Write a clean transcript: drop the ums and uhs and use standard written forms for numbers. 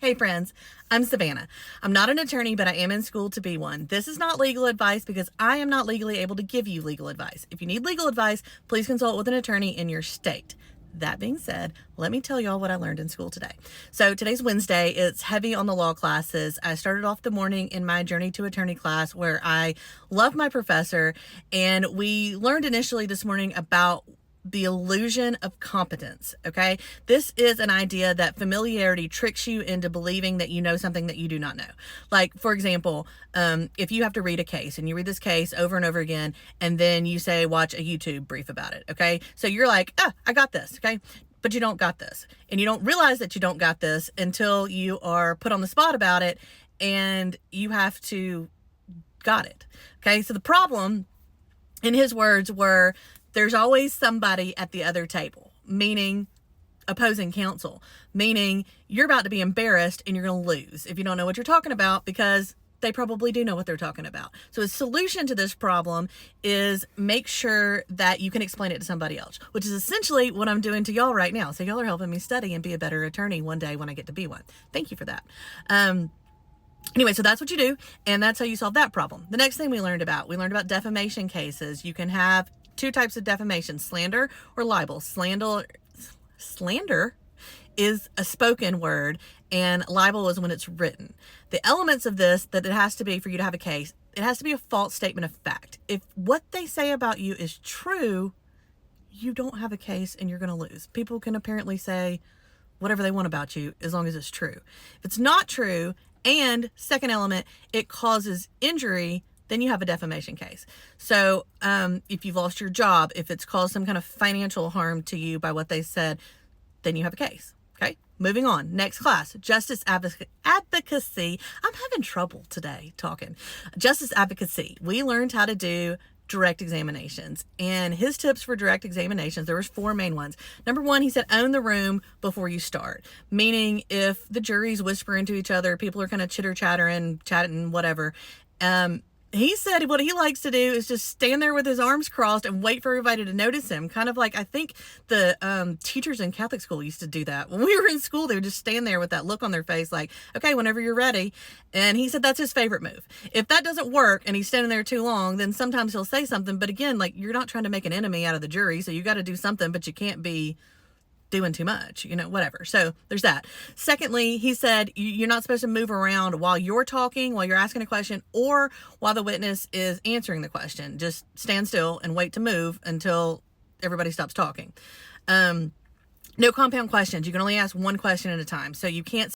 Hey friends, I'm Savannah. I'm not an attorney, but I am in school to be one. This is not legal advice because I am not legally able to give you legal advice. If you need legal advice, please consult with an attorney in your state. That being said, let me tell y'all what I learned in school today. So today's Wednesday. It's heavy on the law classes. I started off the morning in my Journey to Attorney class where I love my professor, and we learned initially this morning about the illusion of competence. Okay, this is an idea that familiarity tricks you into believing that you know something that you do not know. Like, for example, if you have to read a case and you read this case over and over again, and then you say, watch a YouTube brief about it. Okay, so you're like, I got this. Okay, but you don't got this, and you don't realize that you don't got this until you are put on the spot about it and you have to got it. Okay, so the problem, in his words, were there's always somebody at the other table, meaning opposing counsel, meaning you're about to be embarrassed and you're going to lose if you don't know what you're talking about, because they probably do know what they're talking about. So a solution to this problem is make sure that you can explain it to somebody else, which is essentially what I'm doing to y'all right now. So y'all are helping me study and be a better attorney one day when I get to be one. Thank you for that. Anyway, so that's what you do, and that's how you solve that problem. The next thing we learned about defamation cases. You can have two types of defamation: slander or libel. Slander is a spoken word, and libel is when it's written. The elements of this that it has to be for you to have a case: it has to be a false statement of fact. If what they say about you is true, you don't have a case and you're going to lose. People can apparently say whatever they want about you as long as it's true. If it's not true, and second element, it causes injury, then you have a defamation case. So if you've lost your job, if it's caused some kind of financial harm to you by what they said, then you have a case. Okay, moving on. Next class, justice advocacy. I'm having trouble today talking. Justice advocacy. We learned how to do direct examinations, and his tips for direct examinations, there was 4 main ones. Number 1, he said, own the room before you start, meaning if the jury's whispering to each other, people are kind of chitter-chattering, chatting, whatever. He said what he likes to do is just stand there with his arms crossed and wait for everybody to notice him. Kind of like, I think the teachers in Catholic school used to do that. When we were in school, they would just stand there with that look on their face like, okay, whenever you're ready. And he said that's his favorite move. If that doesn't work and he's standing there too long, then sometimes he'll say something. But again, like, you're not trying to make an enemy out of the jury, so you got to do something, but you can't be doing too much, whatever. So there's that. Secondly, he said you're not supposed to move around while you're talking, while you're asking a question, or while the witness is answering the question. Just stand still and wait to move until everybody stops talking. No compound questions. You can only ask one question at a time. So you can't